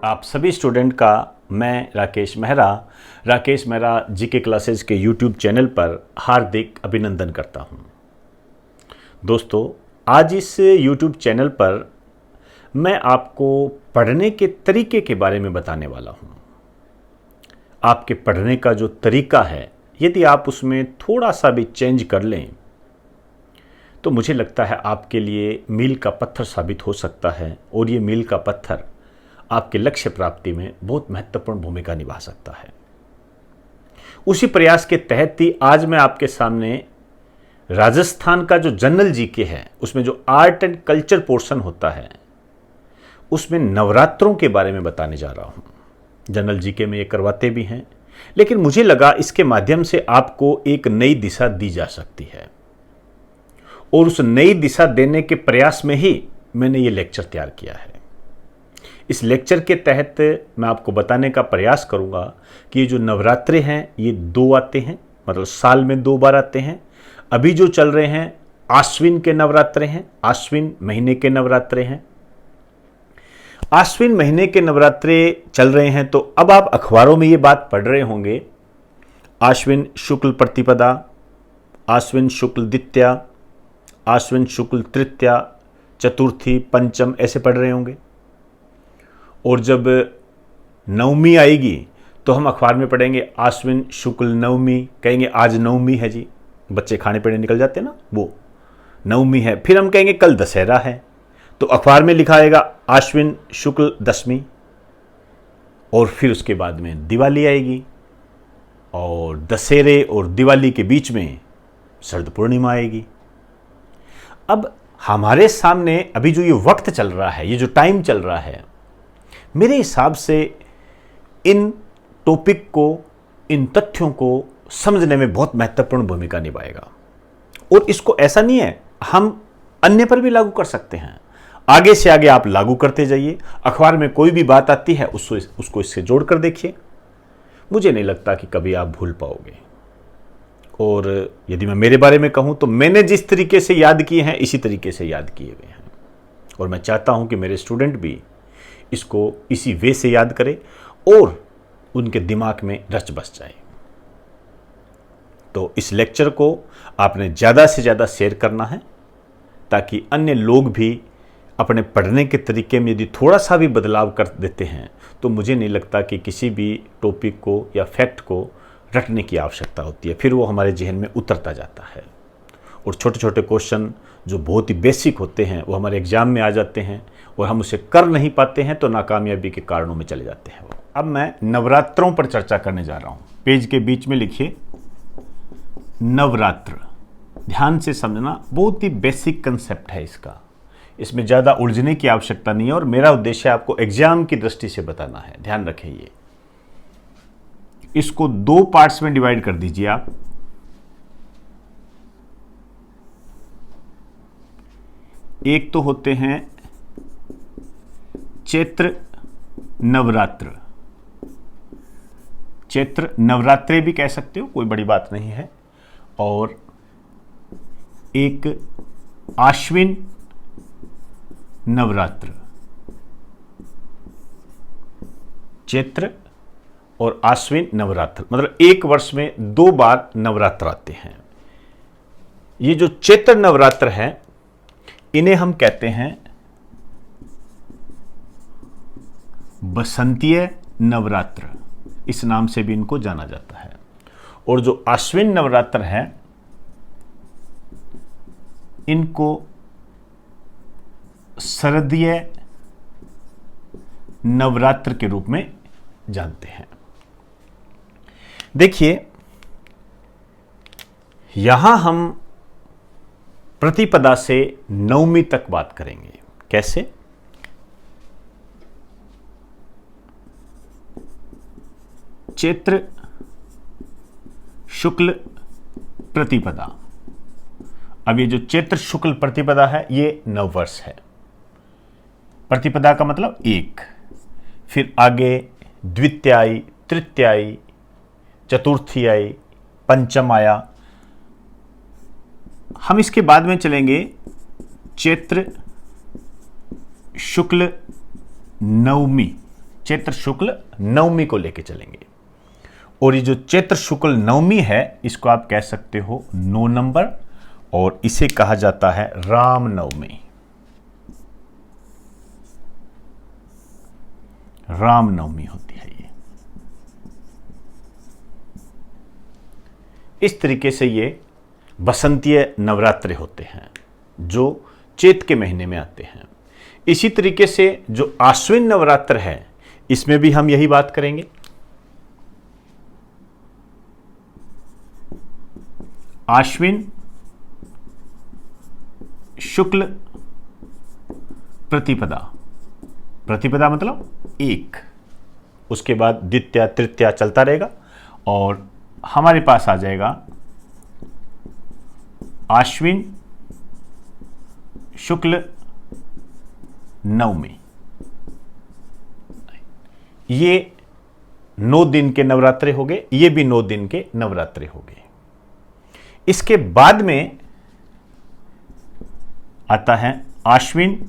आप सभी स्टूडेंट का मैं राकेश मेहरा जीके क्लासेस के यूट्यूब चैनल पर हार्दिक अभिनंदन करता हूं। दोस्तों, आज इस यूट्यूब चैनल पर मैं आपको पढ़ने के तरीके के बारे में बताने वाला हूं। आपके पढ़ने का जो तरीका है, यदि आप उसमें थोड़ा सा भी चेंज कर लें तो मुझे लगता है आपके लिए मील का पत्थर साबित हो सकता है और ये मील का पत्थर आपके लक्ष्य प्राप्ति में बहुत महत्वपूर्ण भूमिका निभा सकता है। उसी प्रयास के तहत ही आज मैं आपके सामने राजस्थान का जो जनरल जीके है, उसमें जो आर्ट एंड कल्चर पोर्शन होता है, उसमें नवरात्रों के बारे में बताने जा रहा हूं। जनरल जीके में ये करवाते भी हैं, लेकिन मुझे लगा इसके माध्यम से आपको एक नई दिशा दी जा सकती है और उस नई दिशा देने के प्रयास में ही मैंने ये लेक्चर तैयार किया है। इस लेक्चर के तहत मैं आपको बताने का प्रयास करूंगा कि ये जो नवरात्रे हैं ये दो आते हैं, मतलब साल में 2 बार आते हैं। अभी जो चल रहे हैं आश्विन के नवरात्रे हैं, आश्विन महीने के नवरात्रे हैं। आश्विन महीने के नवरात्रे चल रहे हैं तो अब आप अखबारों में ये बात पढ़ रहे होंगे, आश्विन शुक्ल प्रतिपदा, आश्विन शुक्ल द्वितीया, आश्विन शुक्ल तृतीया, चतुर्थी, पंचम, ऐसे पढ़ रहे होंगे। और जब नवमी आएगी तो हम अखबार में पढ़ेंगे आश्विन शुक्ल नवमी, कहेंगे आज नवमी है जी, बच्चे खाने पीने निकल जाते हैं ना, वो नवमी है। फिर हम कहेंगे कल दशहरा है, तो अखबार में लिखा आएगा आश्विन शुक्ल दशमी। और फिर उसके बाद में दिवाली आएगी और दशहरे और दिवाली के बीच में शरद पूर्णिमा आएगी। अब हमारे सामने अभी जो ये वक्त चल रहा है, ये जो टाइम चल रहा है, मेरे हिसाब से इन टॉपिक को, इन तथ्यों को समझने में बहुत महत्वपूर्ण भूमिका निभाएगा। और इसको ऐसा नहीं है, हम अन्य पर भी लागू कर सकते हैं। आगे से आगे आप लागू करते जाइए। अखबार में कोई भी बात आती है उसको इससे जोड़ कर देखिए। मुझे नहीं लगता कि कभी आप भूल पाओगे। और यदि मैं मेरे बारे में कहूं तो मैंने जिस तरीके से याद किए हैं, इसी तरीके से याद किए हुए हैं। और मैं चाहता हूं कि मेरे स्टूडेंट भी इसको इसी वे से याद करें और उनके दिमाग में रच बस जाए। तो इस लेक्चर को आपने ज़्यादा से ज़्यादा शेयर करना है, ताकि अन्य लोग भी अपने पढ़ने के तरीके में यदि थोड़ा सा भी बदलाव कर देते हैं तो मुझे नहीं लगता कि किसी भी टॉपिक को या फैक्ट को रटने की आवश्यकता होती है। फिर वो हमारे जहन में उतरता जाता है और छोटे छोटे क्वेश्चन जो बहुत ही बेसिक होते हैं वो हमारे एग्जाम में आ जाते हैं और हम उसे कर नहीं पाते हैं तो नाकामयाबी के कारणों में चले जाते हैं। अब मैं नवरात्रों पर चर्चा करने जा रहा हूं। पेज के बीच में लिखिए नवरात्र। ध्यान से समझना, बहुत ही बेसिक कंसेप्ट है इसका, इसमें ज़्यादा उलझने की आवश्यकता नहीं है और मेरा उद्देश्य आपको एग्जाम की दृष्टि से बताना है। ध्यान रखें, ये इसको 2 पार्ट्स में डिवाइड कर दीजिए आप। एक तो होते हैं चैत्र नवरात्र, चैत्र नवरात्रे भी कह सकते हो, कोई बड़ी बात नहीं है। और एक आश्विन नवरात्र, चैत्र और आश्विन नवरात्र, मतलब एक वर्ष में 2 बार नवरात्र आते हैं। ये जो चैत्र नवरात्र है, इन्हें हम कहते हैं बसंतीय नवरात्र, इस नाम से भी इनको जाना जाता है। और जो आश्विन नवरात्र है, इनको शरदीय नवरात्र के रूप में जानते हैं। देखिए, यहां हम प्रतिपदा से नवमी तक बात करेंगे। कैसे? चैत्र शुक्ल प्रतिपदा। अब ये जो चैत्र शुक्ल प्रतिपदा है, ये नववर्ष है। प्रतिपदा का मतलब एक, फिर आगे द्वितीयाई, तृतीयाई, चतुर्थी आई, पंचम आया। हम इसके बाद में चलेंगे चैत्र शुक्ल नवमी, चैत्र शुक्ल नवमी को लेके चलेंगे। और ये जो चैत्र शुक्ल नवमी है इसको आप कह सकते हो 9 नंबर, और इसे कहा जाता है राम नवमी। राम नवमी होती है ये। इस तरीके से ये बसंतीय नवरात्रे होते हैं जो चैत के महीने में आते हैं। इसी तरीके से जो आश्विन नवरात्र है इसमें भी हम यही बात करेंगे। आश्विन शुक्ल प्रतिपदा, प्रतिपदा मतलब एक, उसके बाद द्वितीया तृतीया चलता रहेगा और हमारे पास आ जाएगा आश्विन शुक्ल नवमी। ये 9 दिन के नवरात्रे हो गए, ये भी 9 दिन के नवरात्रे हो गए। इसके बाद में आता है आश्विन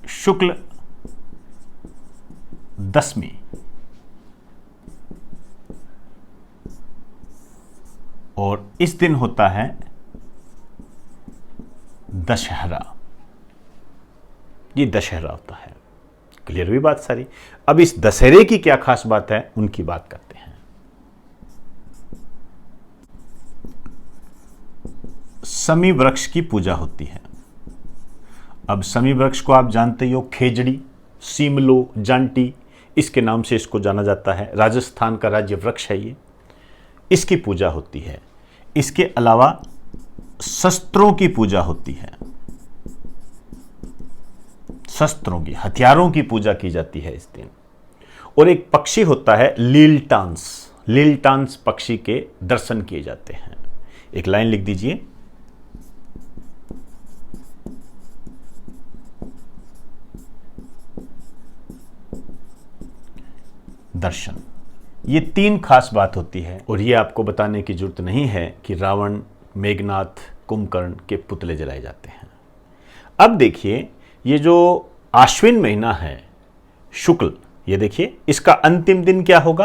शुक्ल दशमी, और इस दिन होता है दशहरा। ये दशहरा होता है। क्लियर हुई बात सारी। अब इस दशहरे की क्या खास बात है उनकी बात करते हैं। समी वृक्ष की पूजा होती है। अब समी वृक्ष को आप जानते ही हो, खेजड़ी, सीमलो, जांटी, इसके नाम से इसको जाना जाता है। राजस्थान का राज्य वृक्ष है ये, इसकी पूजा होती है। इसके अलावा शस्त्रों की पूजा होती है। शस्त्रों की, हथियारों की पूजा की जाती है इस दिन। और एक पक्षी होता है लीलटांस, लीलटांस पक्षी के दर्शन किए जाते हैं। एक लाइन लिख दीजिए, दर्शन। ये 3 खास बात होती है, और ये आपको बताने की जरूरत नहीं है कि रावण, मेघनाथ, कुंभकर्ण के पुतले जलाए जाते हैं। अब देखिए, ये जो आश्विन महीना है शुक्ल, ये देखिए इसका अंतिम दिन क्या होगा।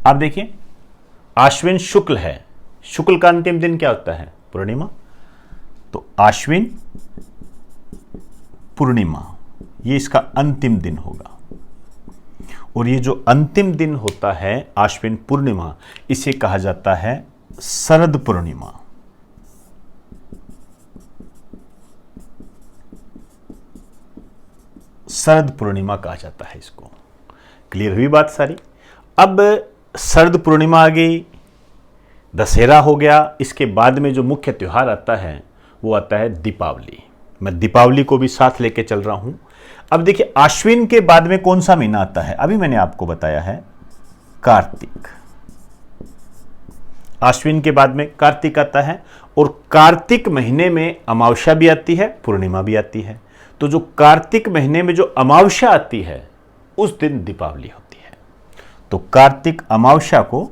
आप देखिए आश्विन शुक्ल है, शुक्ल का अंतिम दिन क्या होता है, पूर्णिमा। तो आश्विन पूर्णिमा, ये इसका अंतिम दिन होगा। और ये जो अंतिम दिन होता है आश्विन पूर्णिमा, इसे कहा जाता है शरद पूर्णिमा। शरद पूर्णिमा कहा जाता है इसको। क्लियर हुई बात सारी। अब शरद पूर्णिमा आ गई, दशहरा हो गया, इसके बाद में जो मुख्य त्योहार आता है वो आता है दीपावली। मैं दीपावली को भी साथ लेके चल रहा हूं। अब देखिए आश्विन के बाद में कौन सा महीना आता है, अभी मैंने आपको बताया है कार्तिक। आश्विन के बाद में कार्तिक आता है, और कार्तिक महीने में अमावस्या भी आती है, पूर्णिमा भी आती है। तो जो कार्तिक महीने में जो अमावस्या आती है उस दिन दीपावली होती है। तो कार्तिक अमावस्या को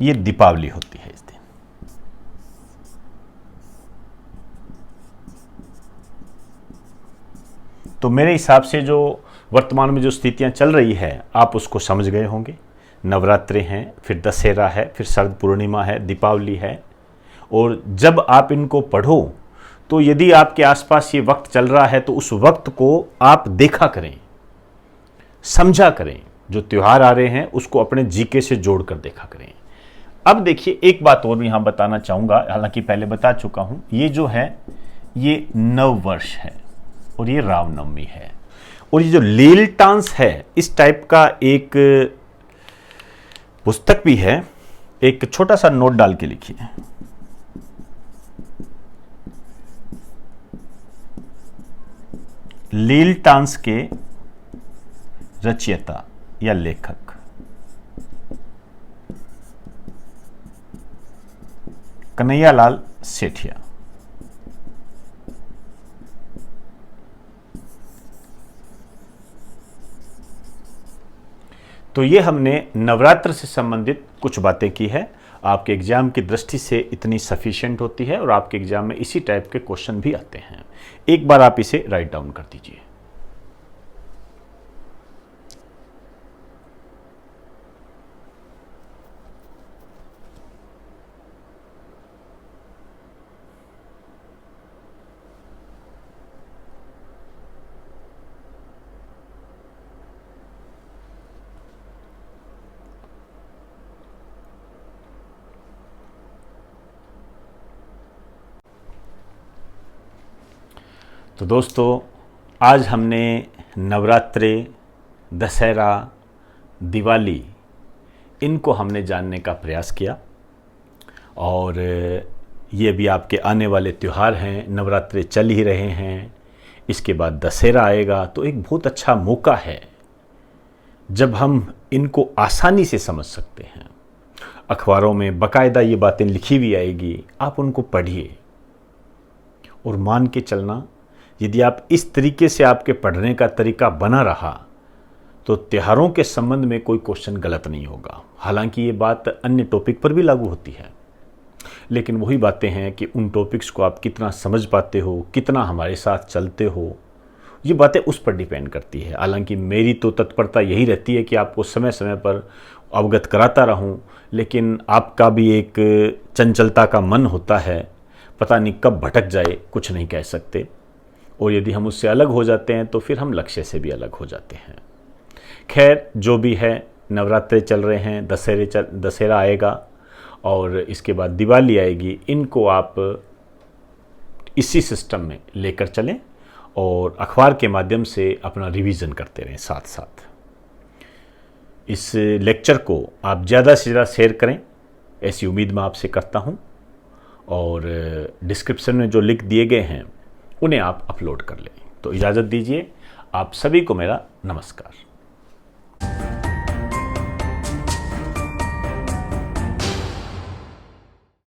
ये दीपावली होती है इस दिन। तो मेरे हिसाब से जो वर्तमान में जो स्थितियां चल रही है आप उसको समझ गए होंगे। नवरात्रे हैं, फिर दशहरा है, फिर शरद पूर्णिमा है, दीपावली है। और जब आप इनको पढ़ो तो यदि आपके आसपास ये वक्त चल रहा है तो उस वक्त को आप देखा करें, समझा करें। जो त्योहार आ रहे हैं उसको अपने जीके से जोड़कर देखा करें। अब देखिए एक बात और भी यहां बताना चाहूंगा, हालांकि पहले बता चुका हूं। ये जो है ये नव वर्ष है और ये रामनवमी है। और ये जो लीलटांस है, इस टाइप का एक पुस्तक भी है, एक छोटा सा नोट डाल के लिखिए। लीलटांस के रचयिता या लेखक कन्हैयालाल सेठिया। तो ये हमने नवरात्र से संबंधित कुछ बातें की है। आपके एग्जाम की दृष्टि से इतनी सफिशिएंट होती है और आपके एग्जाम में इसी टाइप के क्वेश्चन भी आते हैं। एक बार आप इसे राइट डाउन कर दीजिए। तो दोस्तों, आज हमने नवरात्रे, दशहरा, दिवाली, इनको हमने जानने का प्रयास किया। और ये भी आपके आने वाले त्यौहार हैं, नवरात्रे चल ही रहे हैं, इसके बाद दशहरा आएगा। तो एक बहुत अच्छा मौका है जब हम इनको आसानी से समझ सकते हैं। अखबारों में बाकायदा ये बातें लिखी हुई आएगी, आप उनको पढ़िए और मान के चलना, यदि आप इस तरीके से आपके पढ़ने का तरीका बना रहा तो त्योहारों के संबंध में कोई क्वेश्चन गलत नहीं होगा। हालांकि ये बात अन्य टॉपिक पर भी लागू होती है, लेकिन वही बातें हैं कि उन टॉपिक्स को आप कितना समझ पाते हो, कितना हमारे साथ चलते हो, ये बातें उस पर डिपेंड करती है। हालांकि मेरी तो तत्परता यही रहती है कि आपको समय समय पर अवगत कराता रहूं, लेकिन आपका भी एक चंचलता का मन होता है, पता नहीं कब भटक जाए, कुछ नहीं कह सकते। और यदि हम उससे अलग हो जाते हैं तो फिर हम लक्ष्य से भी अलग हो जाते हैं। खैर, जो भी है, नवरात्रे चल रहे हैं, दशहरा आएगा और इसके बाद दिवाली आएगी। इनको आप इसी सिस्टम में लेकर चलें और अखबार के माध्यम से अपना रिवीजन करते रहें साथ साथ। इस लेक्चर को आप ज़्यादा से ज़्यादा शेयर करें, ऐसी उम्मीद मैं आपसे करता हूं। और डिस्क्रिप्शन में जो लिंक दिए गए हैं उन्हें आप अपलोड कर लें। तो इजाज़त दीजिए, आप सभी को मेरा नमस्कार।